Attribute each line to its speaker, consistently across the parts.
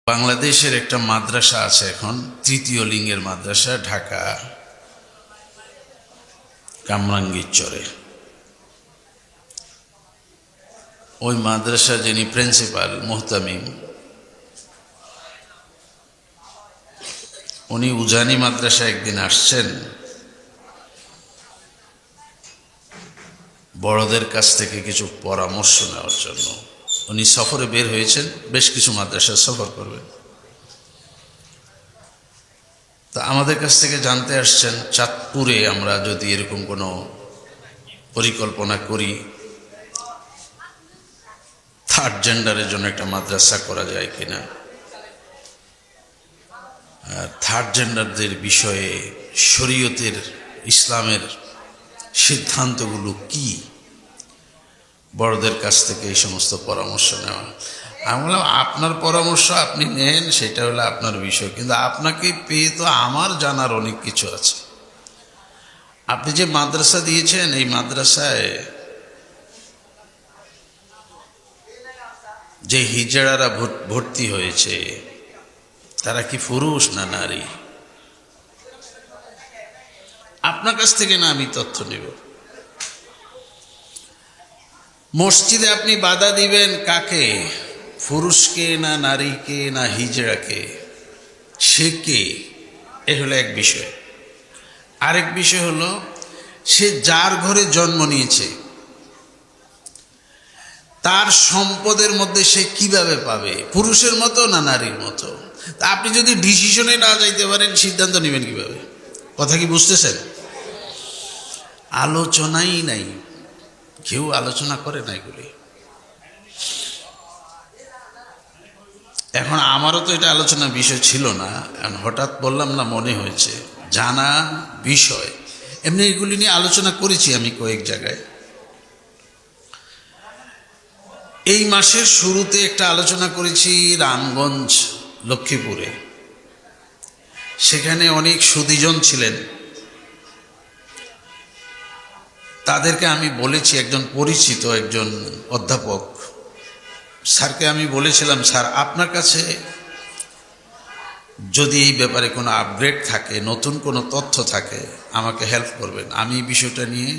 Speaker 1: বাংলাদেশের একটা মাদ্রাসা আছে এখন, তৃতীয় লিঙ্গের মাদ্রাসা, ঢাকা কামরাঙ্গীরচরে। ওই মাদ্রাসা যিনি প্রিন্সিপাল মুহতামিম, উনি উজানি মাদ্রাসা একদিন আসছেন, বড়দের কাছ থেকে কিছু পরামর্শ নেওয়ার জন্য। উনি সফরে বের হয়েছেন, বেশ কিছু মাদ্রাসা সফর করবেন। তা আমাদের কাছ থেকে জানতে আসছেন, চাঁদপুরে আমরা যদি এরকম কোনো পরিকল্পনা করি, থার্ড জেন্ডারের জন্য একটা মাদ্রাসা করা যায় কিনা, থার্ড জেন্ডারদের বিষয়ে শরীয়তের ইসলামের সিদ্ধান্তগুলো কি, বড়দের কাছ থেকে এই সমস্ত পরামর্শ নেওয়া। আমি বললাম, আপনার পরামর্শ আপনি নেন, সেটা হলো আপনার বিষয়, কিন্তু আপনাকে পেয়ে তো আমার জানার অনেক কিছু আছে। আপনি যে মাদ্রাসা দিয়েছেন, এই মাদ্রাসায় যে হিজড়ারা ভর্তি হয়েছে, তারা কি পুরুষ না নারী? আপনার কাছ থেকে না আমি তথ্য নেব। মসজিদে আপনি বাধা দিবেন কাকে? পুরুষকে না নারীকে না হিজড়াকে? সে কে? এ হলো এক বিষয়। আরেক বিষয় হলো, সে যার ঘরে জন্ম নিয়েছে তার সম্পদের মধ্যে সে কিভাবে পাবে, পুরুষের মতো না নারীর মতো? তা আপনি যদি ডিসিশনে না যাইতে পারেন, সিদ্ধান্ত নেবেন কিভাবে? কথা কি বুঝতেছেন? আলোচনাই নাই, কেউ আলোচনা করে না এগুলি। এখন আমারও তো এটা আলোচনার বিষয় ছিল না, এখন হঠাৎ বললাম না, মনে হয়েছে জানা বিষয়। এমনি এগুলি নিয়ে আলোচনা করেছি আমি কয়েক জায়গায়। এই মাসের শুরুতে একটা আলোচনা করেছি রামগঞ্জ, লক্ষ্মীপুরে। সেখানে অনেক সুধীজন ছিলেন, তাদেরকে আমি বলেছি, একজন পরিচিত একজন অধ্যাপক স্যারকে আমি বলেছিলাম, স্যার আপনার কাছে যদি এই ব্যাপারে কোনো আপগ্রেড থাকে, নতুন কোনো তথ্য থাকে, আমাকে হেল্প করবেন। আমি এই বিষয়টা নিয়ে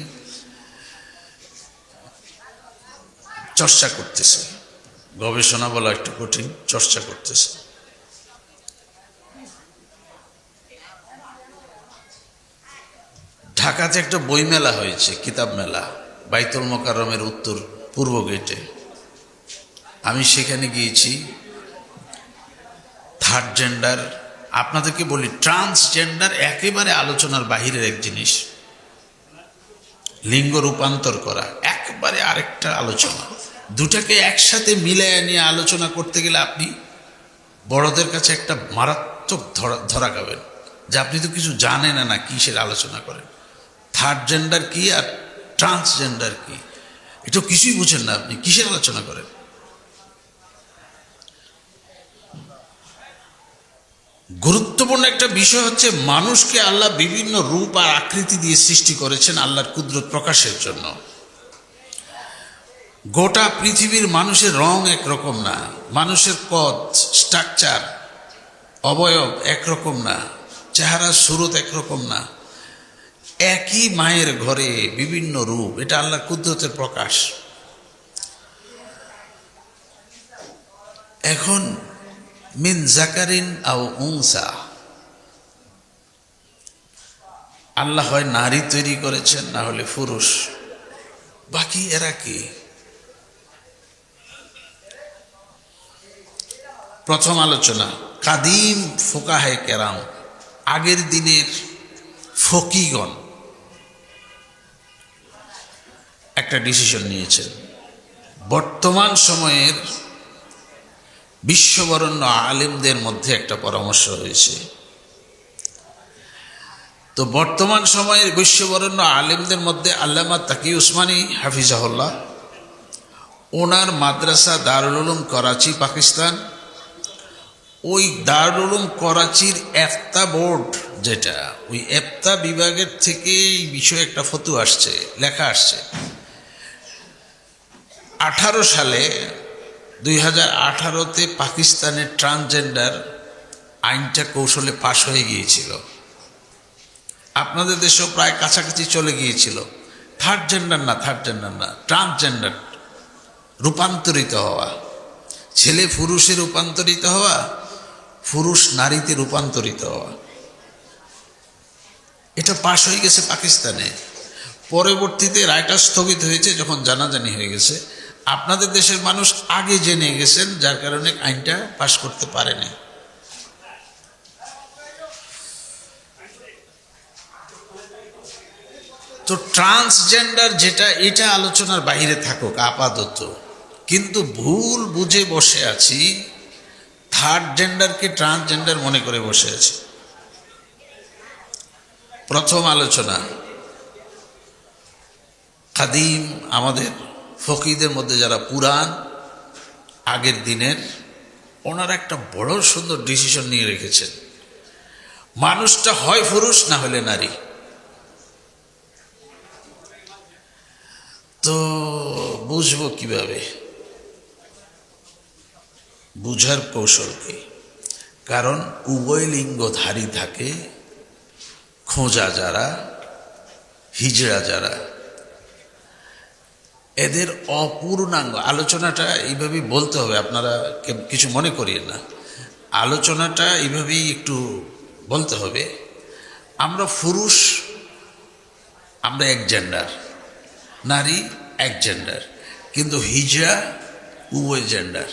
Speaker 1: চর্চা করতেছি, গবেষণা বলা একটু কঠিন, চর্চা করতেছি। ঢাকাতে একটা বই মেলা হয়েছে, কিতাব মেলা, বাইতুল মোকাররমের উত্তর পূর্ব গেটে। আমি সেখানে গিয়েছি। থার্ড জেন্ডার, আপনাদেরকে বলি, ট্রান্সজেন্ডার একেবারে আলোচনার বাহিরের এক জিনিস। লিঙ্গ রূপান্তর করা একবারে আরেকটা আলোচনা। দুটাকে একসাথে মিলাইয়া নিয়ে আলোচনা করতে গেলে আপনি বড়দের কাছে একটা মারাত্মক ধরা খাবেন, যে আপনি তো কিছু জানেন না, কিসের আলোচনা করেন। থার্ড জেন্ডার কি আর ট্রান্সজেন্ডার কি, এটা কিছুই বুঝেন না, আপনি কিসের আলোচনা করেন? গুরুত্বপূর্ণ একটা বিষয় হচ্ছে, মানুষকে আল্লাহ বিভিন্ন রূপ আর আকৃতি দিয়ে সৃষ্টি করেছেন আল্লাহর কুদরত প্রকাশের জন্য। গোটা পৃথিবীর মানুষের রং একরকম না, মানুষের কদ, স্ট্রাকচার, অবয়ব একরকম না, চেহারা সুরত একরকম না। একই মায়ের ঘরে বিভিন্ন রূপ, এটা আল্লাহর কুদরতের প্রকাশ। এখন মিন জাকারিন আও উনসা, আল্লাহ হয় নারী তৈরি করেছেন, না হলে পুরুষ। বাকি এরা কি? প্রথম আলোচনা, কাদিম ফোকাহে কেরাম, আগের দিনের ফকিগণ একটা ডিসিশন নিয়েছেন। বর্তমান সময়ের বিশ্ববরেণ্য আলেমদের মধ্যে একটা পরামর্শ হয়েছে। তো বর্তমান সময়ের বিশ্ববরেণ্য আলেমদের মধ্যে আল্লামা তাকি উসমানী হাফিজাহুল্লাহ, ওনার মাদ্রাসা দারুল উলুম করাচি, পাকিস্তান, ওই দারুল উলুম করাচির এফতা বোর্ড, যেটা ওই এফতা বিভাগের থেকে এই বিষয়ে একটা ফতোয়া আসছে, লেখা আসছে। 18 সালে 2018-তে পাকিস্তানের ট্রান্সজেন্ডার আইনটা কৌশলে পাশ হয়ে গিয়েছিল, আপনাদের দেশেও প্রায় কাছাকাছি চলে গিয়েছিল। থার্ড জেন্ডার না, ট্রান্সজেন্ডার, রূপান্তরিত হওয়া, ছেলে পুরুষে রূপান্তরিত হওয়া, পুরুষ নারীতে রূপান্তরিত হওয়া, এটা পাশ হয়ে গেছে পাকিস্তানে। পরবর্তীতে রায়টা স্থগিত হয়েছে যখন জানাজানি হয়ে গেছে। আপনাদের দেশের মানুষ আগে জেনে গেছেন, যার কারণে আইনটা পাশ করতে পারেনি। তো ট্রান্সজেন্ডার যেটা, এটা আলোচনার বাইরে থাকুক আপাতত, কিন্তু ভুল বুঝে বসে আছি, থার্ড জেন্ডারকে ট্রান্সজেন্ডার মনে করে বসে আছি। প্রথম আলোচনা, কাদিম আমাদের ফকিদের মধ্যে যারা পুরাণ আগের দিনের, ওনারা একটা বড় সুন্দর ডিসিশন নিয়ে রেখেছেন, মানুষটা হয় পুরুষ না হলে নারী। তো বুঝবো কিভাবে? বুঝার কৌশল কি? কারণ উভয় লিঙ্গধারী থাকে, খোঁজা যারা, হিজড়া যারা, এদের অপূর্ণাঙ্গ। আলোচনাটা এইভাবেই বলতে হবে, আপনারা কিছু মনে করিয়েন না, আলোচনাটা এইভাবেই একটু বলতে হবে। আমরা পুরুষ, আমরা এক জেন্ডার, নারী এক জেন্ডার, কিন্তু হিজড়া উভয় জেন্ডার,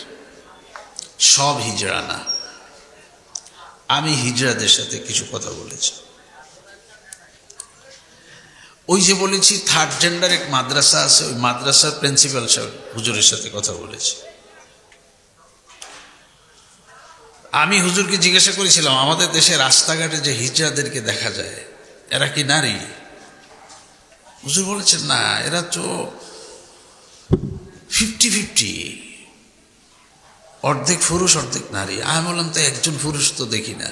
Speaker 1: সব হিজড়া না। আমি হিজড়াদের সাথে কিছু কথা বলেছি, ওই যে বলেছি থার্ড জেন্ডার এক মাদ্রাসা আছে, ওই মাদ্রাসার প্রিন্সিপাল সাহেব হুজুরের সাথে কথা বলেছি। আমি হুজুরকে জিজ্ঞাসা করেছিলাম, আমাদের দেশে রাস্তাঘাটে যে হিজড়াদেরকে দেখা যায়, এরা কি নারী? হুজুর বলেছেন না, এরা তো 50-50, অর্ধেক পুরুষ অর্ধেক নারী। আমি বললাম, তো একজন পুরুষ তো দেখি না।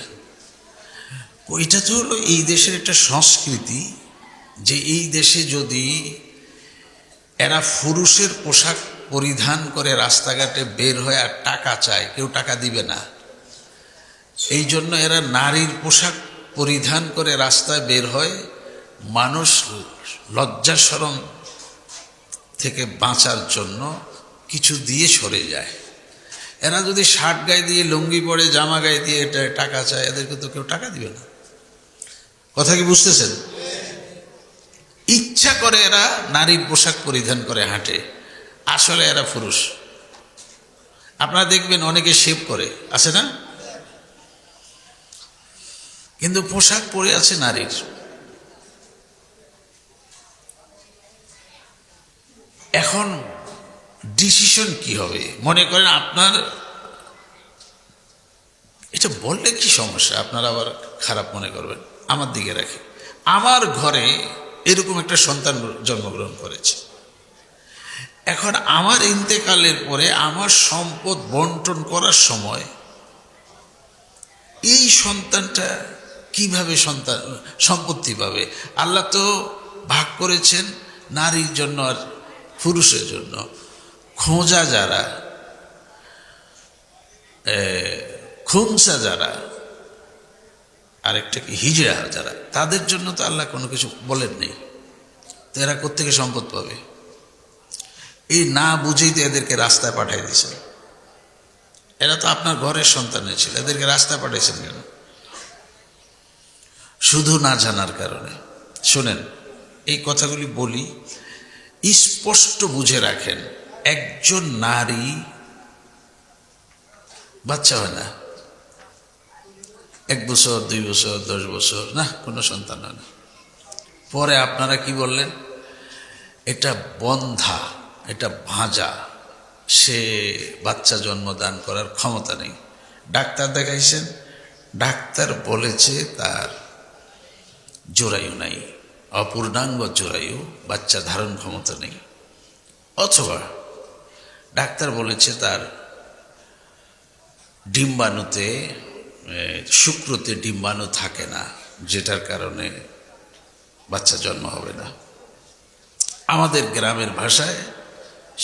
Speaker 1: ওইটা তো হলো এই দেশের একটা সংস্কৃতি, যে এই দেশে যদি এরা পুরুষের পোশাক পরিধান করে রাস্তাঘাটে বের হয় আর টাকা চায়, কেউ টাকা দিবে না। এই জন্য এরা নারীর পোশাক পরিধান করে রাস্তায় বের হয়, মানুষ লজ্জা শরম থেকে বাঁচার জন্য কিছু দিয়ে সরে যায়। এরা যদি শার্ট গায়ে দিয়ে, লুঙ্গি পরে, জামা গায়ে দিয়ে এটা টাকা চায়, এদেরকে তো কেউ টাকা দিবে না। কথা কি বুঝতেছেন? ইচ্ছা করে এরা নারীর পোশাক পরিধান করে হাঁটে, আসলে এরা পুরুষ। আপনারা দেখবেন অনেকে শেভ করে, আছে না? কিন্তু পোশাক পরে আছে নারীর। এখন ডিসিশন কি হবে? মনে করেন আপনার, এটা বললে কি সমস্যা, আপনারা আবার খারাপ মনে করবেন, আমার দিকে রাখি। আমার ঘরে এরকম একটা সন্তান জন্মগ্রহণ করেছে। এখন আমার ইন্তেকালের পরে আমার সম্পদ বন্টন করার সময় এই সন্তানটা কিভাবে সম্পত্তি পাবে? আল্লাহ তো ভাগ করেছেন নারীর জন্য আর পুরুষের জন্য। খোঁজা যারা, খুমসা যারা, আরেকটা কি হিজড়া যারা, তাদের জন্য তো আল্লাহ কোনো কিছু বলেন নেই। তো এরা কোত্থেকে সম্পদ পাবে? এই না বুঝেই তো এদেরকে রাস্তায় পাঠিয়ে দিয়েছেন। এরা তো আপনার ঘরের সন্তানের ছিল, এদেরকে রাস্তায় পাঠিয়েছেন কেন? শুধু না জানার কারণে। শোনেন, এই কথাগুলি বলি, স্পষ্ট বুঝে রাখেন। একজন নারী বাচ্চা হয় না, 1 বছর, 2 বছর, 10 বছর, না, কোনো সন্তান হয় না। পরে আপনারা কি বললেন? এটা বন্ধা, এটা ভাঁজা, সে বাচ্চা জন্মদান করার ক্ষমতা নেই। ডাক্তার দেখাইছেন, ডাক্তার বলেছে তার জরায়ু নাই, অপূর্ণাঙ্গ জরায়ু, বাচ্চা ধারণ ক্ষমতা নেই। অথবা ডাক্তার বলেছে তার ডিম্বাণুতে, শুক্রতে ডিম্বাণু থাকে না, যেটার কারণে বাচ্চা জন্ম হবে না। আমাদের গ্রামের ভাষায়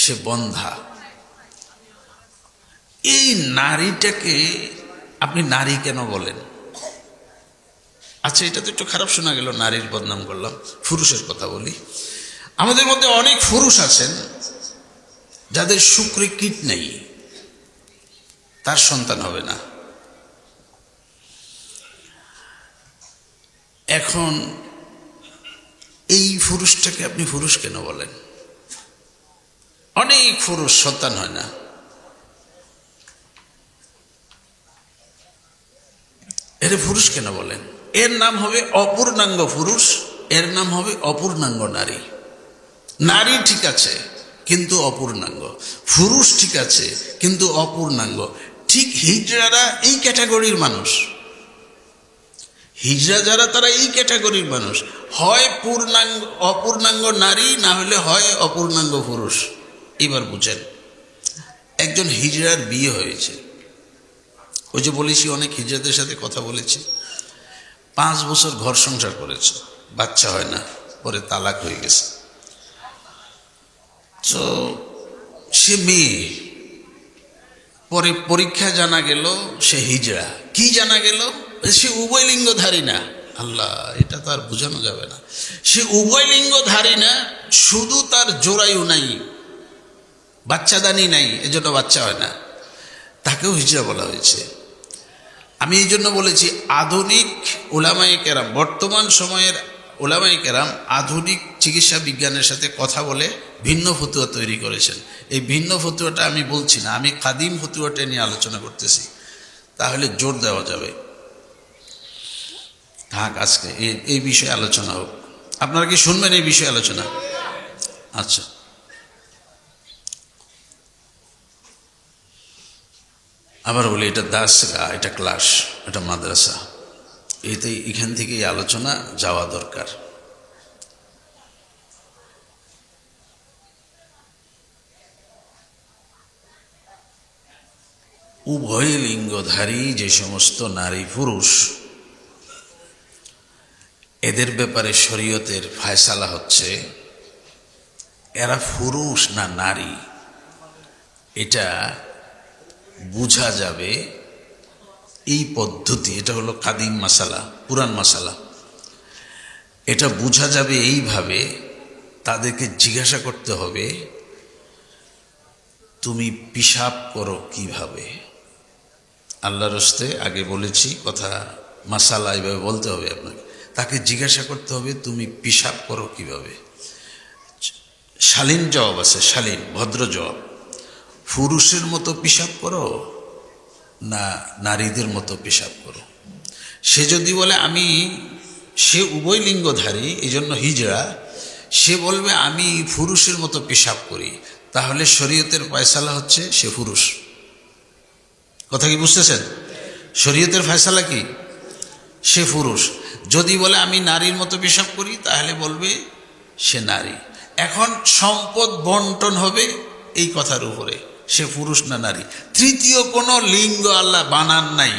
Speaker 1: সে বন্ধা। এই নারীটাকে আপনি নারী কেন বলেন? আচ্ছা, এটা তো একটু খারাপ শোনা গেল, নারীর বদনাম করলাম। পুরুষের কথা বলি। আমাদের মধ্যে অনেক পুরুষ আছেন যাদের শুক্রে কীট নেই, তার সন্তান হবে না। এখন এই পুরুষটাকে আপনি পুরুষ কেন বলেন? অনেক পুরুষ সন্তান হয় না। এর পুরুষ কেন বলেন? এর নাম হবে অপূর্ণাঙ্গ পুরুষ, এর নাম হবে অপূর্ণাঙ্গ নারী। নারী ঠিক আছে কিন্তু অপূর্ণাঙ্গ, পুরুষ ঠিক আছে কিন্তু অপূর্ণাঙ্গ। ঠিক হিজড়ারা এই ক্যাটাগরির মানুষ। হিজড়া যারা, তারা এই ক্যাটাগরির মানুষ। হয় অপূর্ণাঙ্গ নারী, না হলে হয় অপূর্ণাঙ্গ পুরুষ। এবার বুঝেন, একজন হিজড়ার বিয়ে হয়েছে, ওই যে বলেছি অনেক হিজড়াদের সাথে কথা বলেছি, 5 বছর ঘর সংসার করেছে, বাচ্চা হয় না, পরে তালাক হয়ে গেছে। তো সে মেয়ে, পরে পরীক্ষা জানা গেল সে হিজড়া। কি জানা গেল? সে উভয় লিঙ্গধারী না। আল্লাহ, এটা তো আর বোঝানো যাবে না। সে উভয় লিঙ্গধারী না, শুধু তার জোড়ায়ু নাই, বাচ্চাদানি নাই, এজন্য বাচ্চা হয় না, তাকেও হিজড়া বলা হয়েছে। আমি এই জন্য বলেছি, আধুনিক উলামায়ে কেরাম, বর্তমান সময়ের উলামায়ে কেরাম আধুনিক চিকিৎসা বিজ্ঞানের সাথে কথা বলে ভিন্ন ফতুয়া তৈরি করেছেন। এই ভিন্ন ফতুয়াটা আমি বলছি না, আমি কাদিম ফতুয়াটা নিয়ে আলোচনা করতেছি, তাহলে জোর দেওয়া যাবে। থাক, আজকে এই বিষয়ে আলোচনা হোক। আপনারা কি শুনবেন এই বিষয়ে আলোচনা? আচ্ছা, আবার বলি, এটা দাসগা, এটা ক্লাস, এটা মাদ্রাসা, এখান থেকে এই আলোচনা যাওয়া দরকার। উভয় লিঙ্গধারী যে সমস্ত নারী পুরুষ, এদের ব্যাপারে শরীয়তের ফায়সালা হচ্ছে এরা পুরুষ না নারী, এটা বোঝা যাবে এই পদ্ধতি। এটা হলো কাদিম মাসালা, পুরান মাসালা। এটা বোঝা যাবে এইভাবে, তাদেরকে জিজ্ঞাসা করতে হবে তুমি পিশাব করো কিভাবে। আল্লাহর হস্তে আগে বলেছি কথা, মাসালা এইভাবে বলতে হবে আপনাকে। তাকে জিজ্ঞাসা করতে হবে তুমি পিশাব করো কিভাবে। শালীন জবাব আছে, শালীন ভদ্র জবাব। পুরুষের মতো পিশাব করো না নারীদের মতো পেশাব করো। সে যদি বলে সে উভয় লিঙ্গধারী, এই জন্য হিজড়া, সে বলবে আমি পুরুষের মতো পেশাব করি, তাহলে শরীয়তের ফয়সালা হচ্ছে সে পুরুষ। কথা কি বুঝতেছেন? শরীয়তের ফয়সালা কি? সে পুরুষ। যদি বলে আমি নারীর মতো পেশাব করি, তাহলে বলবে সে নারী। এখন সম্পদ বন্টন হবে এই কথার উপরে, সে পুরুষ না নারী। তৃতীয় কোনো লিঙ্গ আল্লাহ বানান নাই।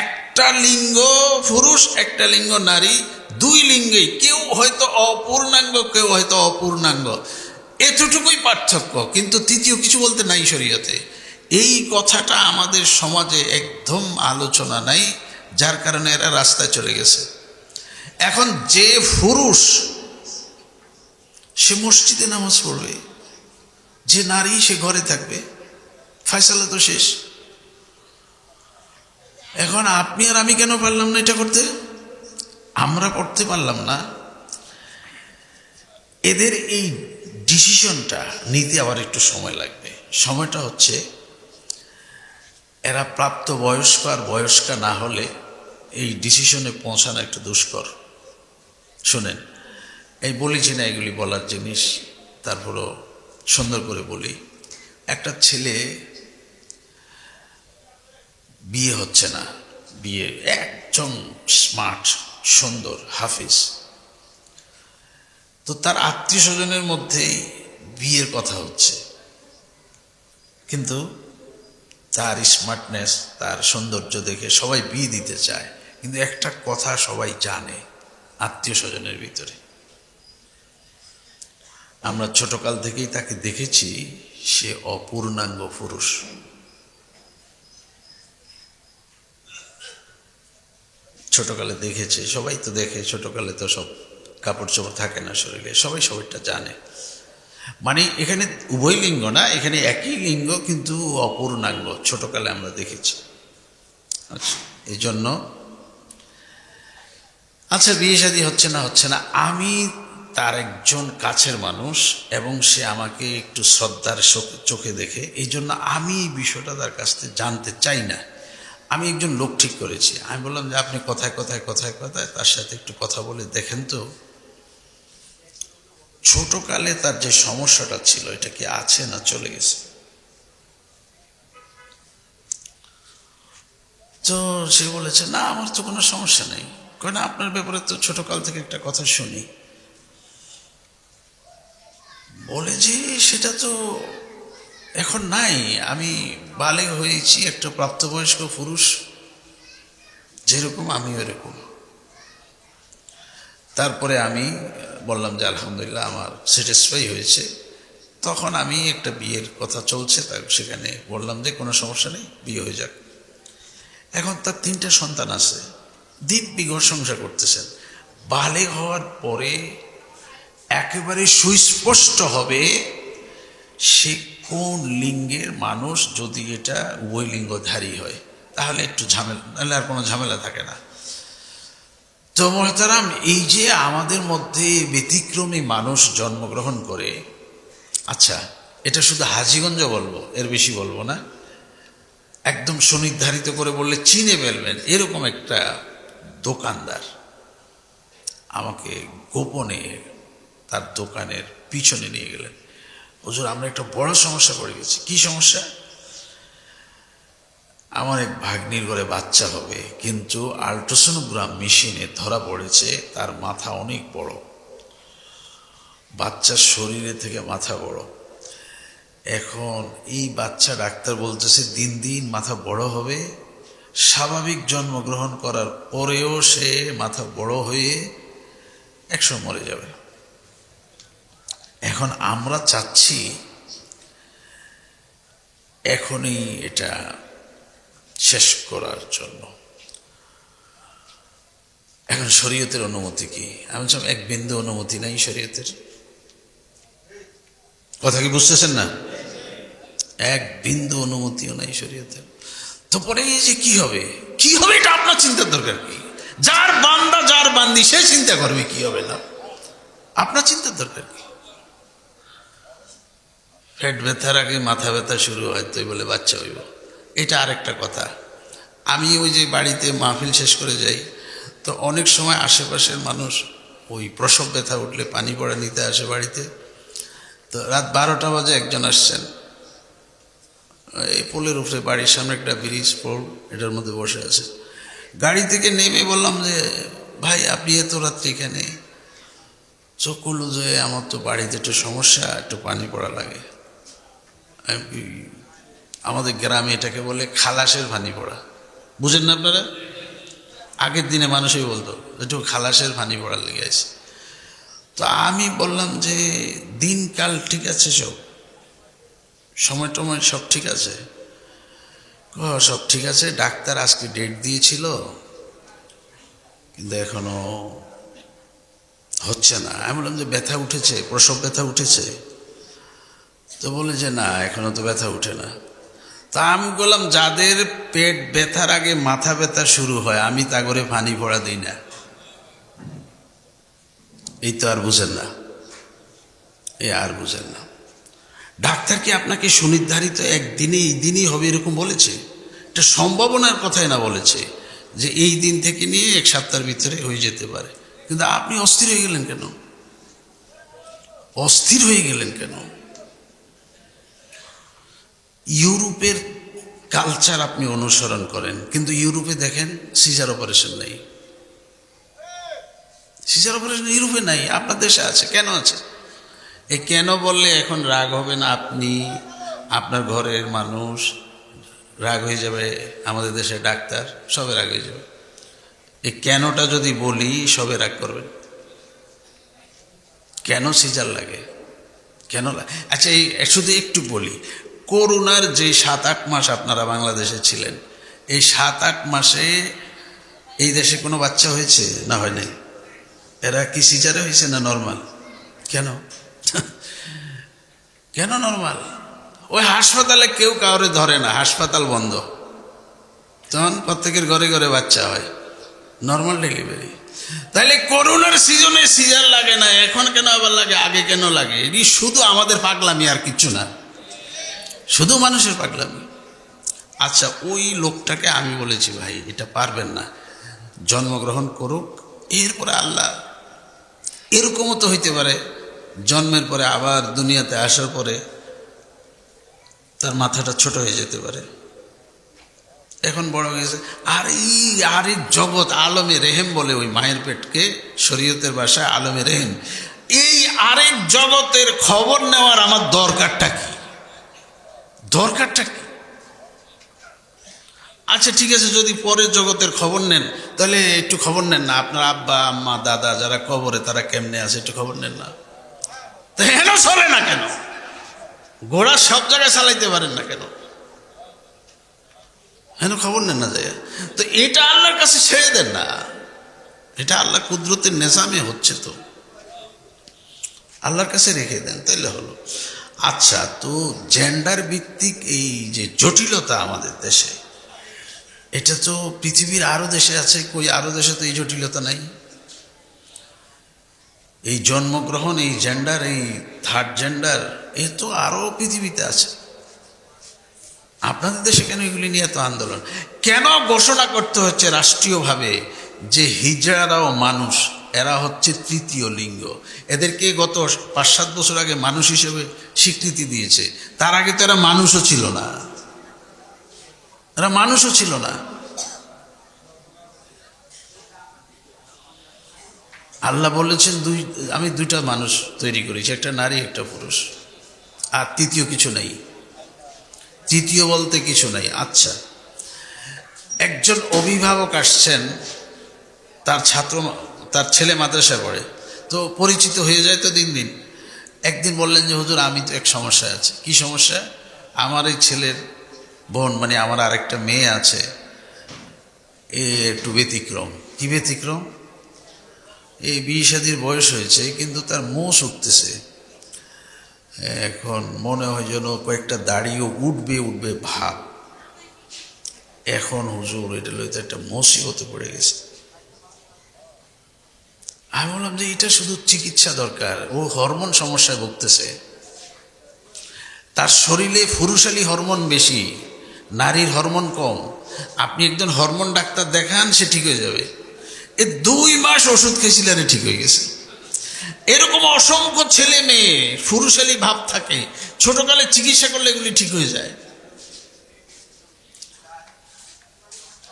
Speaker 1: একটা লিঙ্গ পুরুষ, একটা লিঙ্গ নারী, দুই লিঙ্গেই কেউ হয়তো অপূর্ণাঙ্গ, কেউ হয়তো অপূর্ণাঙ্গ, এতটুকুই পার্থক্য, কিন্তু তৃতীয় কিছু বলতে নাই শরীয়তে। এই কথাটা আমাদের সমাজে একদম আলোচনা নাই, যার কারণে এরা রাস্তায় চলে গেছে। এখন যে পুরুষ সে মসজিদে নামাজ পড়বে, যে নারী সে ঘরে থাকবে, ফয়সালা তো শেষ। এখন আপনি আর আমি কেন পারলাম না এটা করতে? আমরা করতে পারলাম না। এদের এই ডিসিশনটা নিতে আবার একটু সময় লাগবে। সময়টা হচ্ছে এরা প্রাপ্ত বয়স্ক আর বয়স্কা না হলে এই ডিসিশনে পৌঁছানো একটু দুষ্কর। শোনেন, এই বলেছি না এগুলি বলার জিনিস, তারপরও সুন্দর করে বলি। একটা ছেলে বিয়ে হচ্ছে না, বিয়ে একজন স্মার্ট সুন্দর হাফিজ, তো তার আত্মীয় স্বজনের মধ্যেই বিয়ের কথা হচ্ছে, কিন্তু তার স্মার্টনেস, তার সৌন্দর্য দেখে সবাই বিয়ে দিতে চায়। কিন্তু একটা কথা সবাই জানে আত্মীয় স্বজনের ভিতরে, আমরা ছোটকাল থেকেই তাকে দেখেছি, সে অপূর্ণাঙ্গ পুরুষ। ছোটোকালে দেখেছে, সবাই তো দেখে, ছোটোকালে তো সব কাপড় চোপড় থাকে না শরীরে, সবাই সবাইটা জানে। মানে এখানে উভয় লিঙ্গ না, এখানে একই লিঙ্গ কিন্তু অপূর্ণাঙ্গ, ছোটোকালে আমরা দেখেছি। আচ্ছা, এই জন্য আচ্ছা বিয়ে শাদী হচ্ছে না, আমি তার একজন কাছের মানুষ এবং সে আমাকে একটু শ্রদ্ধার চোখে দেখে, এই জন্য আমি এই বিষয়টা তার কাছ থেকে জানতে চাই না। আমি একজন লোক ঠিক করেছি, আমি বললাম যে আপনি কথায় তার সাথে একটু কথা বলে দেখেন তো ছোটকালে তার যে সমস্যাটা ছিল এটা কি আছে না চলে গেছে। তো সে বলেছে না আমার তো কোনো সমস্যা নেই। কেন আপনার ব্যাপারে তো ছোটকাল থেকে একটা কথা শুনি, বলে যে সেটা তো এখন নাই, আমি বালেগ হয়েছি, একটা প্রাপ্তবয়স্ক পুরুষ, যেরকম আমি ওরকম। তারপরে আমি বললাম যে আলহামদুলিল্লাহ আমার স্যাটিসফাই হয়েছে। তখন আমি একটা বিয়ের কথা চলছে, তাই সেখানে বললাম যে কোনো সমস্যা নেই, বিয়ে হয়ে যাক। এখন তার 3টা সন্তান আছে, দিব্যি ঘর সংসার করতেছেন। বালেগ হওয়ার পরে একেবারে সুস্পষ্ট হবে সে কোন লিঙ্গের মানুষ, যদি এটা উভয় লিঙ্গধারী হয় তাহলে একটু ঝামেলা, নাহলে আর কোনো ঝামেলা থাকে না। তো মোহতারাম, এই যে আমাদের মধ্যে ব্যতিক্রমী মানুষ জন্মগ্রহণ করে, আচ্ছা এটা শুধু হাজীগঞ্জ বলবো, এর বেশি বলবো না, একদম সুনির্ধারিত করে বললে চিনে ফেলবেন, এরকম একটা দোকানদার আমাকে গোপনে তার দোকানের পিছনে নিয়ে গেলেন। হুজুর আমরা একটা বড় সমস্যা পড়ে গেছি। কি সমস্যা? আমার এক ভাগ্নির ঘরে বাচ্চা হবে, কিন্তু আল্ট্রাসোনোগ্রাম মেশিনে ধরা পড়েছে তার মাথা অনেক বড়, বাচ্চার শরীরে থেকে মাথা বড়। এখন এই বাচ্চা ডাক্তার বলতেছে দিন দিন মাথা বড় হবে, স্বাভাবিক জন্মগ্রহণ করার পরেও সে মাথা বড় হয়ে একসময় মরে যাবে। এখন আমরা চাচ্ছি এখনই এটা শেষ করার জন্য। এখন শরীয়তের অনুমতি কি? আমি বলছিলাম এক বিন্দু অনুমতি নাই শরীয়তের। কথা কি বুঝতেছেন না? এক বিন্দু অনুমতিও নাই শরীয়তের। তো পরে এই যে কি হবে এটা আপনার চিন্তার দরকার কি? যার বান্দা যার বান্দি সে চিন্তা করবে কি হবে না, আপনার চিন্তার দরকার কি? পেট ব্যথার আগে মাথা ব্যথা শুরু হয় তো বলে বাচ্চা হইব, এটা আরেকটা কথা। আমি ওই যে বাড়িতে মাহফিল শেষ করে যাই, তো অনেক সময় আশেপাশের মানুষ ওই প্রসব ব্যথা উঠলে পানি পড়া নিতে আসে বাড়িতে। তো রাত 12টা বাজে একজন আসছেন, এই পোলের উপরে বাড়ির সামনে একটা ব্রিজ পোল, এটার মধ্যে বসে আছে। গাড়ি থেকে নেমে বললাম যে ভাই আপনি এত রাত্রে এখানে? চোখ করলো যে আমার তো বাড়িতে একটু সমস্যা, একটু পানি পড়া লাগে। আমাদের গ্রামে এটাকে বলে খালাসের পানি পড়া, বুঝেন না আপনারা? আগের দিনে মানুষই বলতো একটু খালাসের পানি পড়ার লেগে আছে। তো আমি বললাম যে দিনকাল ঠিক আছে, সব সময় টময় সব ঠিক আছে? সব ঠিক আছে, ডাক্তার আজকে ডেট দিয়েছিল কিন্তু এখনো হচ্ছে না। আমি বললাম যে ব্যথা উঠেছে, প্রসব ব্যথা উঠেছে? তো বলে যে না এখনো তো ব্যথা উঠে না। তা আমি বললাম যাদের পেট ব্যথার আগে মাথা ব্যথা শুরু হয় আমি তা করে পানি পড়া দিই না। এই তো আর বুঝেন না, আর বুঝেন না। ডাক্তার কি আপনাকে সুনির্ধারিত একদিনে এই দিনই হবে এরকম বলেছে? এটা সম্ভাবনার কথাই না বলেছে যে এই দিন থেকে নিয়ে 1 সপ্তাহের ভিতরে হয়ে যেতে পারে। কিন্তু আপনি অস্থির হয়ে গেলেন কেন? অস্থির হয়ে গেলেন কেন? ইউরোপের কালচার আপনি অনুসরণ করেন, কিন্তু ইউরোপে দেখেন সিজার অপারেশন নাই। সিজার অপারেশন ইউরোপে নাই, আপনার দেশে আছে। কেন আছে? এই কেন বললে এখন রাগ হবে না আপনি, আপনার ঘরের মানুষ রাগ হয়ে যাবে, আমাদের দেশে ডাক্তার সবে রাগ হয়ে যাবে। এই কেনটা যদি বলি সবে রাগ করবেন। কেন সিজার লাগে? কেন লাগে? আচ্ছা এই শুধু একটু বলি, করোনার যে 7-8 মাস আপনারা বাংলাদেশে ছিলেন, এই 7-8 মাসে এই দেশে কোনো বাচ্চা হয়েছে না হয় নাই? এরা কি সিজারে হয়েছে না নর্মাল? কেন কেন নর্মাল? ওই হাসপাতালে কেউ কাউরে ধরে না, হাসপাতাল বন্ধ, তখন প্রত্যেকের ঘরে ঘরে বাচ্চা হয়, নর্মাল ডেলিভারি। তাইলে করোনার সিজনে সিজার লাগে না, এখন কেন আবার লাগে, আগে কেন লাগে? এটি শুধু আমাদের পাগলামি, আর কিচ্ছু না, শুধু মানুষের পাগলামি। আচ্ছা, ওই লোকটাকে আমি বলেছি ভাই এটা পারবেন না, জন্মগ্রহণ করুক, এরপরে আল্লাহ, এরকমও তো হইতে পারে জন্মের পরে আবার দুনিয়াতে আসার পরে তার মাথাটা ছোট হয়ে যেতে পারে, এখন বড় হয়ে গেছে। আর এই আরেক জগৎ আলমে রেহেম বলে, ওই মায়ের পেটকে শরীয়তের ভাষায় আলমে রেহেম। এই আরেক জগতের খবর নেওয়ার আমার দরকারটা কি? দরকারটা কি? আচ্ছা ঠিক আছে, যদি পরের জগতের খবর নেন তাহলে একটু খবর নেন না, আপনার আব্বা আম্মা দাদা যারা কবরে তারা কেমনে আছে একটু খবর নেন না। তো হেন চলে না কেন? ঘোড়া সব জায়গায় চালাইতে পারেন না কেন? হেন খবর নেন না যায়? তো এটা আল্লাহর কাছে ছেড়ে দেন না, এটা আল্লাহ কুদরতের নেজামে হচ্ছে, তো আল্লাহর কাছে রেখে দেন, তাইলে হলো। আচ্ছা, তো জেন্ডার ভিত্তিক এই যে জটিলতা আমাদের দেশে, এটা তো পৃথিবীর আরো দেশে আছে, কই আরো দেশে তো এই জটিলতা নাই। এই জন্মগ্রহণ, এই জেন্ডার, এই থার্ড জেন্ডার, এ তো আরো পৃথিবীতে আছে। আপনাদের দেশে কেন এগুলি নিয়ে এত আন্দোলন? কেন ঘোষণা করতে হচ্ছে রাষ্ট্রীয়ভাবে যে হিজড়ারাও মানুষ, এরা হচ্ছে তৃতীয় লিঙ্গ? এদেরকে গত ৫-৭ বছর আগে মানুষ হিসেবে স্বীকৃতি দিয়েছে, তার আগে তো এরা মানুষও ছিল না, এরা মানুষও ছিল না। আল্লাহ বলেছেন আমি দুইটা মানুষ তৈরি করেছি, একটা নারী একটা পুরুষ, আর তৃতীয় কিছু নেই, তৃতীয় বলতে কিছু নাই। আচ্ছা, একজন অভিভাবক আসছেন, তার ছেলে মাদ্রাসায় পড়ে, তো পরিচিত হয়ে যায় তো দিন দিন। একদিন বললেন যে হুজুর আমি তো এক সমস্যায় আছি। কি সমস্যা? আমার এই ছেলের বোন, মানে আমার আরেকটা মেয়ে আছে, এ একটু ব্যতিক্রম। কি ব্যতিক্রম? এই বিয়ে শাদীর বয়স হয়েছে কিন্তু তার মোষ উঠতেছে, এখন মনে হয় যেন কয়েকটা দাড়িও উঠবে ভাব। এখন হুজুর এটা লইতে একটা মুসিবতে পড়ে গেছে। আমি বললাম যে এটা শুধু চিকিৎসা দরকার, ও হরমোন সমস্যায় ভুগতেছে, তার শরীরে পুরুষালী হরমোন বেশি, নারীর হরমোন কম। আপনি একজন হরমোন ডাক্তার দেখান, সে ঠিক হয়ে যাবে। 2 মাস ওষুধ খেয়েছিলেন, ঠিক হয়ে গেছে। এরকম অসংখ্য ছেলে মেয়ে পুরুষালী ভাব থাকে, ছোটকালে চিকিৎসা করলে এগুলি ঠিক হয়ে যায়।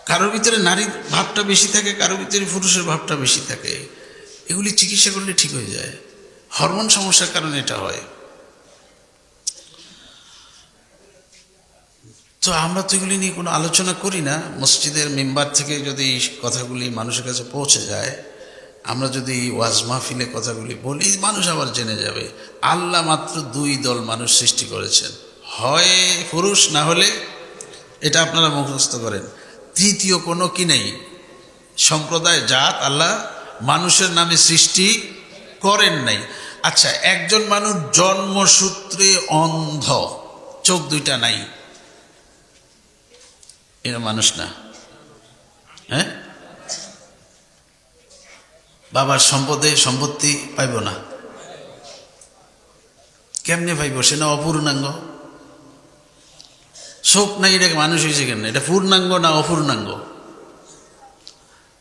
Speaker 1: কারোর ভিতরে নারীর ভাবটা বেশি থাকে, কারোর ভিতরে পুরুষের ভাবটা বেশি থাকে, এগুলি চিকিৎসা করলে ঠিক হয়ে যায়। হরমোন সমস্যার কারণে এটা হয়। তো আমরা তো এগুলি নিয়ে কোনো আলোচনা করি না। মসজিদের মেম্বার থেকে যদি কথাগুলি মানুষের কাছে পৌঁছে যায়, আমরা যদি ওয়াজ মাহফিলে কথাগুলি বলি, মানুষ আবার জেনে যাবে। আল্লাহ মাত্র 2 দল মানুষ সৃষ্টি করেছেন, হয় পুরুষ না হলে, এটা আপনারা মুখস্থ করেন, তৃতীয় কোনো কি নেই সম্প্রদায়, জাত আল্লাহ মানুষের নামে সৃষ্টি করেন নাই। আচ্ছা, একজন মানুষ জন্মসূত্রে অন্ধ, চোখ 2টা নাই, এরা মানুষ না? হ্যাঁ, বাবার সম্পত্তি পাইব না, কেমনে পাইব? সে না অপূর্ণাঙ্গ। চোখ নাই, এটা মানুষ হয়েছে কেন? এটা পূর্ণাঙ্গ না অপূর্ণাঙ্গ?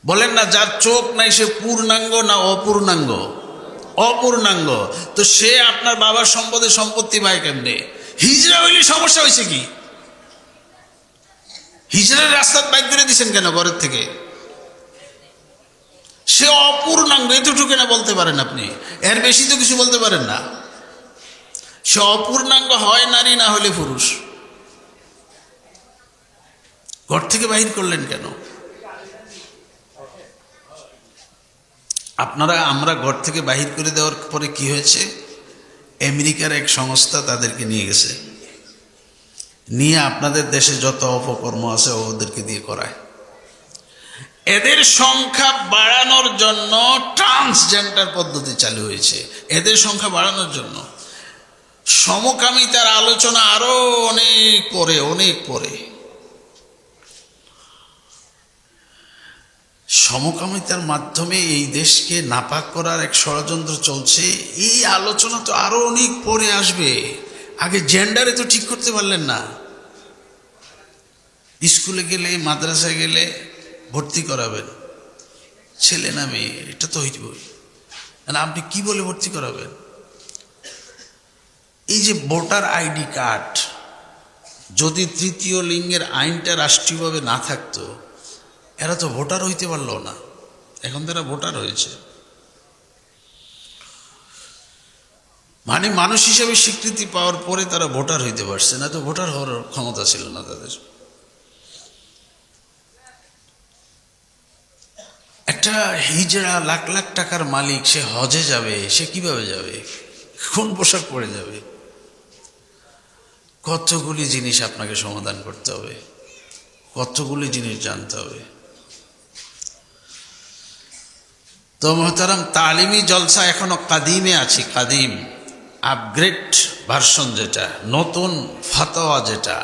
Speaker 1: বলেন না, যার চোখ নাই সে পূর্ণাঙ্গ না অপূর্ণাঙ্গ? অপূর্ণাঙ্গ। তো সে আপনার বাবার সম্পত্তি পায় কেমনে? হিজড়া হইলে সমস্যা হয়েছে কি? হিজড়ার রাস্তার বাইক করে দিচ্ছেন কেন ঘরের থেকে? সে অপূর্ণাঙ্গ, এতটুকু না বলতে পারেন আপনি, এর বেশি তো কিছু বলতে পারেন না। সে অপূর্ণাঙ্গ, হয় নারী না হলে পুরুষ। ঘর থেকে বাহির করলেন কেন? আমরা ঘর থেকে বাহির করে দেওয়ার পরে কি হয়েছে? আমেরিকার এক সংস্থা তাদেরকে নিয়ে গেছে, নিয়ে আপনাদের দেশে যত অপকর্ম আছে ওদেরকে দিয়ে করায়। এদের সংখ্যা বাড়ানোর জন্য ট্রান্সজেন্ডার পদ্ধতি চালু হয়েছে, এদের সংখ্যা বাড়ানোর জন্য। সমকামিতার আলোচনা আরো অনেক পরে, অনেক পরে। সমকামিতার মাধ্যমে এই দেশকে নাপাক করার এক ষড়যন্ত্র চলছে, এই আলোচনা তো আরো অনেক পরে আসবে। আগে জেন্ডারে তো ঠিক করতে পারলেন না। স্কুলে গেলে, মাদ্রাসায় গেলে ভর্তি করাবেন, ছেলে না মেয়ে এটা তো হইবই, আপনি কি বলে ভর্তি করাবেন? এই যে ভোটার আইডি কার্ড, যদি তৃতীয় লিঙ্গের আইনটা রাষ্ট্রীয়ভাবে না থাকতো, এরা তো ভোটার হইতে পারলো না। এখন তারা ভোটার হয়েছে, মানে মানুষ হিসেবে স্বীকৃতি পাওয়ার পরে তারা ভোটার হইতে পারছে না, তো ভোটার হওয়ার ক্ষমতা ছিল না তাদের। একটা হিজড়া লাখ লাখ টাকার মালিক, সে হজে যাবে, সে কিভাবে যাবে? কোন পোশাক পরে যাবে? কতগুলি জিনিস আপনাকে সমাধান করতে হবে, কতগুলি জিনিস জানতে হবে। তো মোহতারাম, তালিমি জলসা এখনো কাদিমে আছি, কাদিম। আপগ্রেড ভার্সন যেটা, নতুন ফাতোয়া যেটা,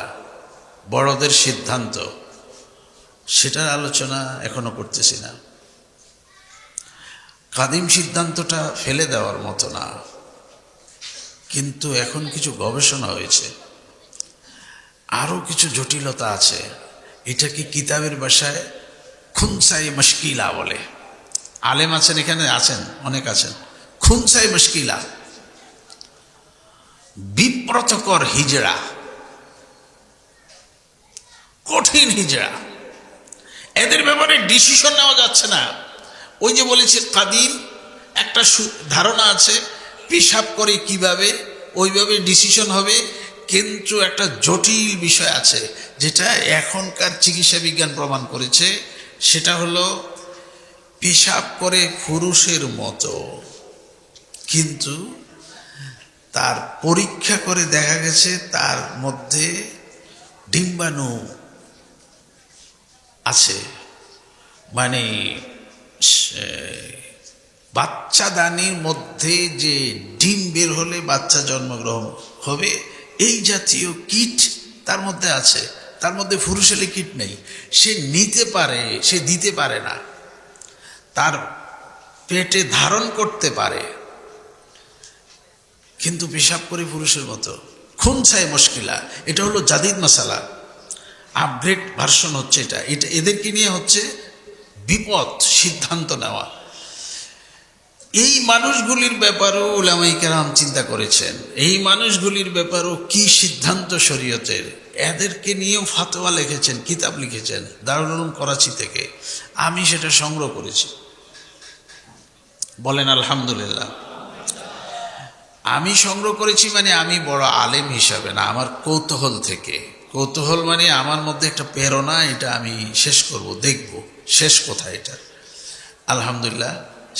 Speaker 1: বড়দের সিদ্ধান্ত, সেটার আলোচনা এখনো করতেছি না। কাদিম সিদ্ধান্তটা ফেলে দেওয়ার মতো না, কিন্তু এখন কিছু গবেষণা হয়েছে, আরো কিছু জটিলতা আছে। এটাকে কিতাবের ভাষায় খুনসাই মুশকিলা বলে। আলেম আছেন এখানে, আছেন অনেক আছেন। খুনসাই মুশকিলা, বিব্রতকর হিজড়া, কঠিন হিজড়া। এদের ব্যাপারে ডিসিশন নেওয়া যাচ্ছে না। ওই যে বলেছি, কাদিম একটা ধারণা আছে, পেশাব করে কিভাবে ওইভাবে ডিসিশন হবে, কিন্তু একটা জটিল বিষয় আছে যেটা এখনকার চিকিৎসা বিজ্ঞান প্রমাণ করেছে। সেটা হলো পেশাব করে পুরুষের মতো, কিন্তু তার পরীক্ষা করে দেখা গেছে তার মধ্যে ডিম্বাণু আছে, মানে বাচ্চাদানির মধ্যে যে ডিম বের হলে বাচ্চা জন্মগ্রহণ হবে, এই জাতীয় কিট তার মধ্যে আছে। তার মধ্যে পুরুষের কিট নেই। সে নিতে পারে, সে দিতে পারে না, তার পেটে ধারণ করতে পারে, কিন্তু পেশাব করে পুরুষের মতো। খুনসাই মুশকিলা, এটা হলো জাদিদ মাসালা, আপগ্রেড ভার্সন হচ্ছে এটা। এদেরকে নিয়ে হচ্ছে বিপদ সিদ্ধান্ত নেওয়া। এই মানুষগুলির ব্যাপারেও উলামায়ে কেরাম চিন্তা করেছেন, এই মানুষগুলির ব্যাপারেও কি সিদ্ধান্ত শরীয়তের, এদেরকে নিয়েও ফাতোয়া লিখেছেন, কিতাব লিখেছেন দারুল উলুম করাচি থেকে। আমি সেটা সংগ্রহ করেছি। বলেন আলহামদুলিল্লাহ। আমি সংগ্রহ করেছি মানে আমি বড় আলেম হিসাবে না, আমার কৌতূহল থেকে। কৌতূহল মানে আমার মধ্যে একটা প্রেরণা, এটা আমি শেষ করব, দেখব শেষ কোথায় এটা। আলহামদুলিল্লাহ,